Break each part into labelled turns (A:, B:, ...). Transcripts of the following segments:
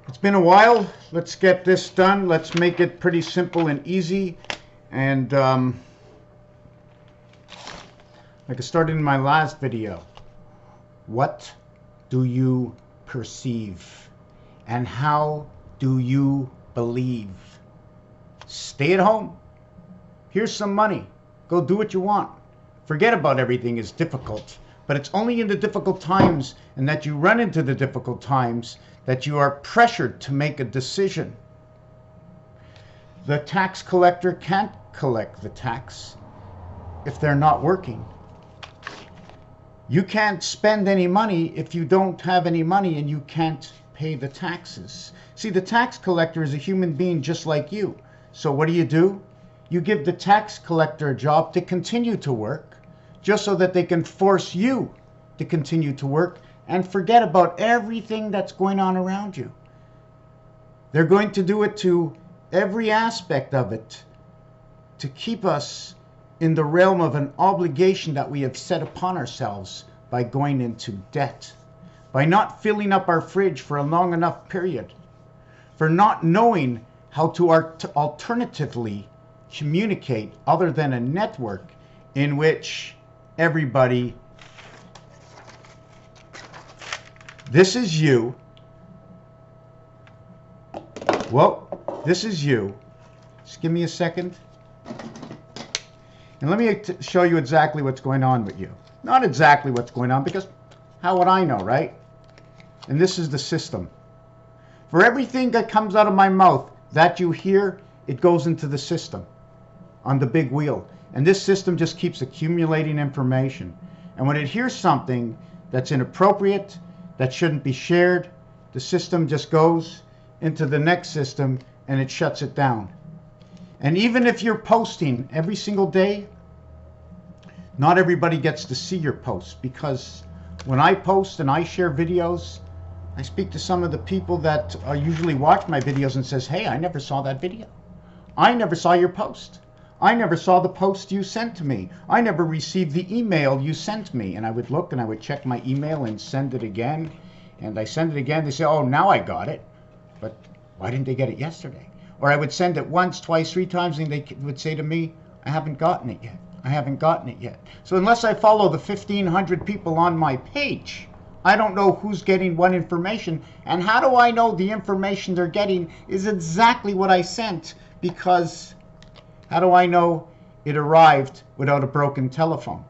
A: It's been a while. Let's get this done. Let's make it pretty simple and easy. And like I started in my last video, what do you perceive? And how do you believe? Stay at home. Here's some money. Go do what you want. Forget about everything is difficult. But it's only in the difficult times and that you run into the difficult times that you are pressured to make a decision. The tax collector can't collect the tax if they're not working. You can't spend any money if you don't have any money and you can't pay the taxes. See, the tax collector is a human being just like you. So what do? You give the tax collector a job to continue to work just so that they can force you to continue to work and forget about everything that's going on around you. They're going to do it to every aspect of it to keep us in the realm of an obligation that we have set upon ourselves by going into debt, by not filling up our fridge for a long enough period, for not knowing how to alternatively communicate other than a network in which everybody, this is you. Well, this is you. Just give me a second. And let me show you exactly what's going on with you. Not exactly what's going on, because how would I know, right? And this is the system. For everything that comes out of my mouth that you hear, it goes into the system on the big wheel. And this system just keeps accumulating information. And when it hears something that's inappropriate, that shouldn't be shared, the system just goes into the next system and it shuts it down. And even if you're posting every single day, not everybody gets to see your posts, because when I post and I share videos, I speak to some of the people that usually watch my videos and says, hey, I never saw that video. I never saw your post. I never saw the post you sent to me. I never received the email you sent me. And I would look and I would check my email and send it again. And I send it again. They say, oh, now I got it. But why didn't they get it yesterday? Or I would send it once, twice, 3 times, and they would say to me, I haven't gotten it yet. I haven't gotten it yet. So unless I follow the 1,500 people on my page, I don't know who's getting what information. And how do I know the information they're getting is exactly what I sent? Because how do I know it arrived without a broken telephone?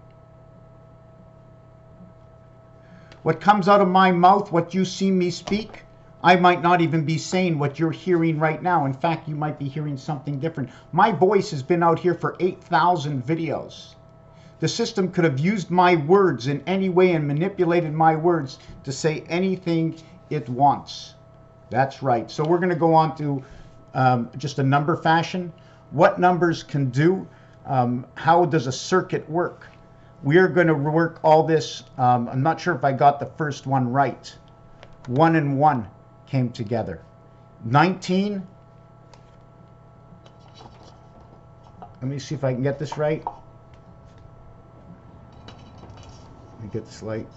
A: What comes out of my mouth, what you see me speak, I might not even be saying what you're hearing right now. In fact, you might be hearing something different. My voice has been out here for 8,000 videos. The system could have used my words in any way and manipulated my words to say anything it wants. That's right. So we're going to go on to just a number fashion. What numbers can do? How does a circuit work? We're going to work all this. I'm not sure if I got the first one right. 1 and 1 came together. 19. Let me see if I can get this right. Let me get this light.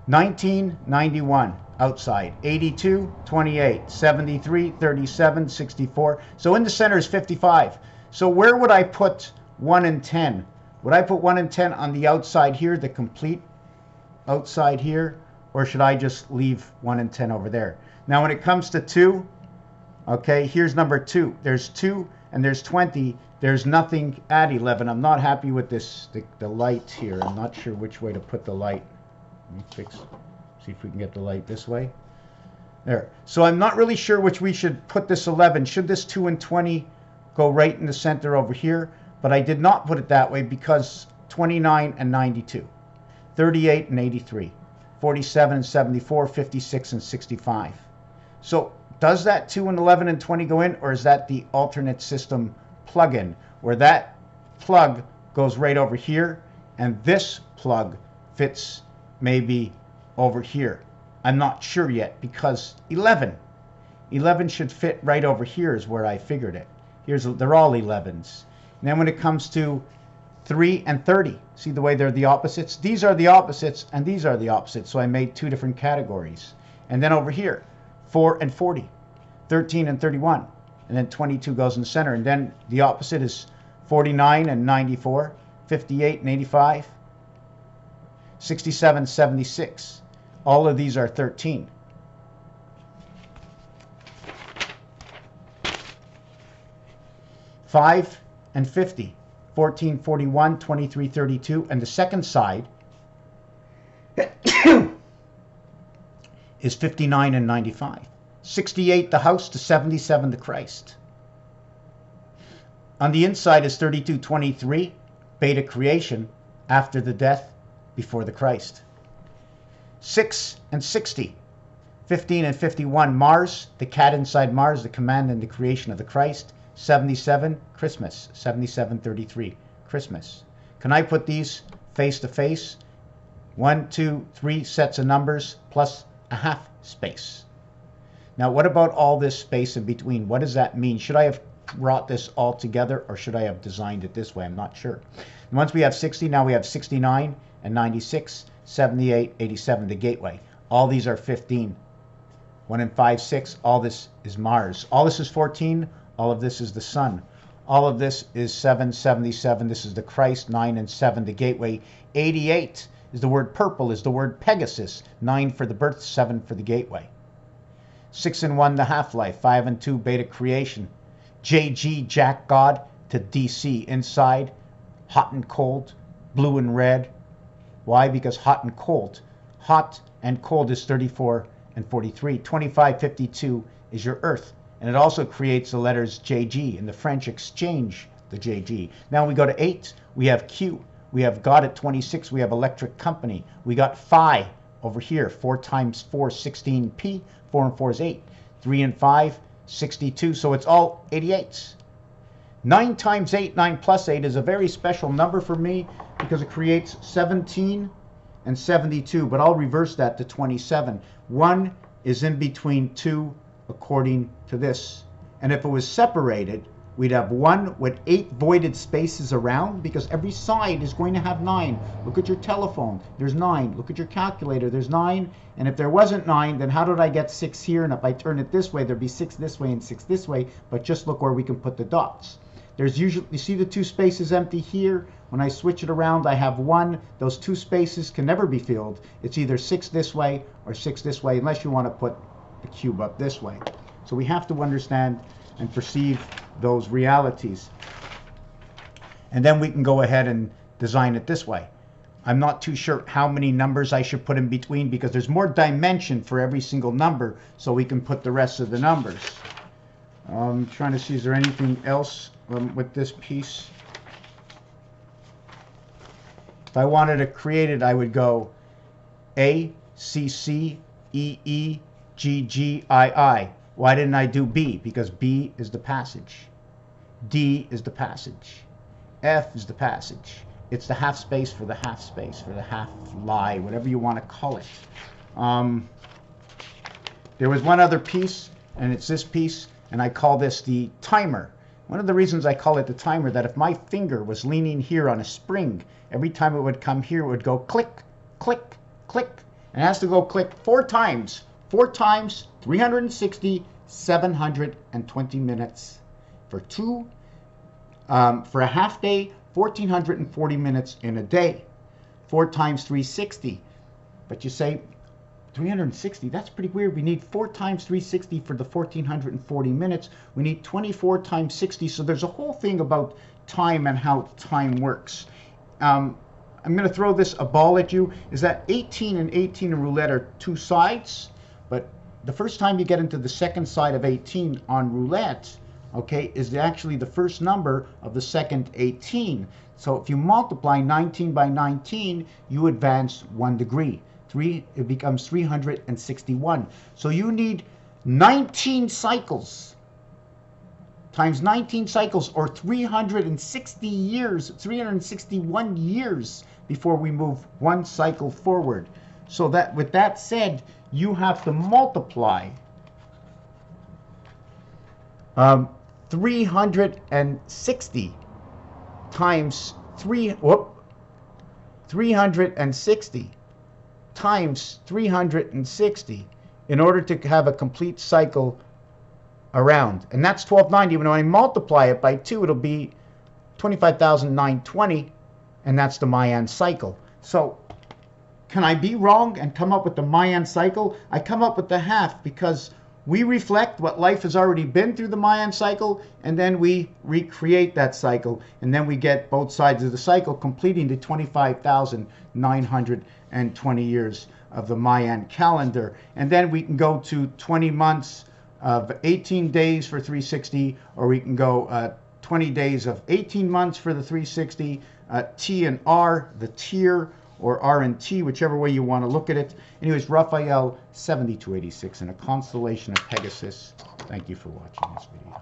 A: 19, 91 outside. 82, 28, 73, 37, 64. So in the center is 55. So where would I put 1 and 10? Would I put 1 and 10 on the outside here, the complete outside here? Or should I just leave 1 and 10 over there? Now when it comes to 2, okay, here's number 2. There's 2 and there's 20. There's nothing at 11. I'm not happy with this, the light here. I'm not sure which way to put the light. Let me fix, see if we can get the light this way. There. So I'm not really sure which we should put this 11. Should this 2 and 20 go right in the center over here? But I did not put it that way because 29 and 92, 38 and 83, 47 and 74, 56 and 65. So does that 2 and 11 and 20 go in, or is that the alternate system plug-in, where that plug goes right over here and this plug fits maybe over here? I'm not sure yet, because 11 should fit right over here is where I figured it. They're all 11s. And then when it comes to 3 and 30, see the way they're the opposites? These are the opposites and these are the opposites. So I made 2 different categories. And then over here, 4 and 40, 13 and 31, and then 22 goes in the center. And then the opposite is 49 and 94, 58 and 85, 67, 76. All of these are 13. Five and 50, 14, 41, 23, 32, and the second side is 59 and 95. 68 the house to 77 the Christ. On the inside is 32, 23, beta creation, after the death, before the Christ. 6 and 60, 15 and 51 Mars, the cat inside Mars, the command and the creation of the Christ. 77 Christmas, 7733 Christmas. Can I put these face to face? 1, 2, 3 sets of numbers plus a half space. Now what about all this space in between? What does that mean? Should I have brought this all together, or should I have designed it this way? I'm not sure. And once we have 60, now we have 69 and 96, 78, 87, the gateway. All these are 15. 1 and 5, 6, all this is Mars. All this is 14. All of this is the sun. All of this is 7, 77. This is the Christ. 9 and 7, the gateway. 88 is the word purple, is the word Pegasus. 9 for the birth, 7 for the gateway. 6 and 1, the half-life. 5 and 2, beta creation. JG, Jack God, to DC. Inside, hot and cold, blue and red. Why? Because hot and cold. Hot and cold is 34 and 43. 25, 52 is your earth. And it also creates the letters JG. In the French, exchange the JG. Now we go to 8. We have Q. We have God at 26. We have electric company. We got Phi over here. 4 times 4, 16 P. 4 and 4 is 8. 3 and 5, 62. So it's all 88s. 9 times 8, 9 plus 8 is a very special number for me because it creates 17 and 72. But I'll reverse that to 27. 1 is in between 2 according to this. And if it was separated, we'd have 1 with 8 voided spaces around, because every side is going to have 9. Look at your telephone, there's 9. Look at your calculator, there's 9. And if there wasn't 9, then how did I get 6 here? And if I turn it this way, there'd be 6 this way and 6 this way. But just look where we can put the dots. There's usually, you see the 2 spaces empty here? When I switch it around, I have 1. Those 2 spaces can never be filled. It's either 6 this way or 6 this way, unless you want to put the cube up this way. So we have to understand and perceive those realities. And then we can go ahead and design it this way. I'm not too sure how many numbers I should put in between, because there's more dimension for every single number, so we can put the rest of the numbers. I'm trying to see, is there anything else with this piece? If I wanted to create it, I would go A, C, C, E, E, G, G, I, I. Why didn't I do B? Because B is the passage. D is the passage. F is the passage. It's the half space for the half space, for the half lie, whatever you want to call it. There was one other piece, and it's this piece, and I call this the timer. One of the reasons I call it the timer, that if my finger was leaning here on a spring, every time it would come here, it would go click, click, click. And it has to go click 4 times. 4 times 360, 720 minutes for for a half day, 1,440 minutes in a day. 4 times 360. But you say 360, that's pretty weird. We need 4 times 360 for the 1,440 minutes. We need 24 times 60. So there's a whole thing about time and how time works. I'm going to throw a ball at you. Is that 18 and 18 in roulette are 2 sides? But the first time you get into the second side of 18 on roulette, okay, is actually the first number of the second 18. So if you multiply 19 by 19, you advance 1 degree. It becomes 361. So you need 19 cycles times 19 cycles, or 360 years, 361 years before we move 1 cycle forward. So that, with that said, you have to multiply 360 times 360 times 360 in order to have a complete cycle around. And that's 1290. When I multiply it by 2, it'll be 25,920, and that's the Mayan cycle. So can I be wrong and come up with the Mayan cycle? I come up with the half because we reflect what life has already been through the Mayan cycle, and then we recreate that cycle, and then we get both sides of the cycle, completing the 25,920 years of the Mayan calendar. And then we can go to 20 months of 18 days for 360, or we can go 20 days of 18 months for the 360, T and R, the tier, or R and T, whichever way you want to look at it. Anyways, Raphael 7286 in a constellation of Pegasus. Thank you for watching this video.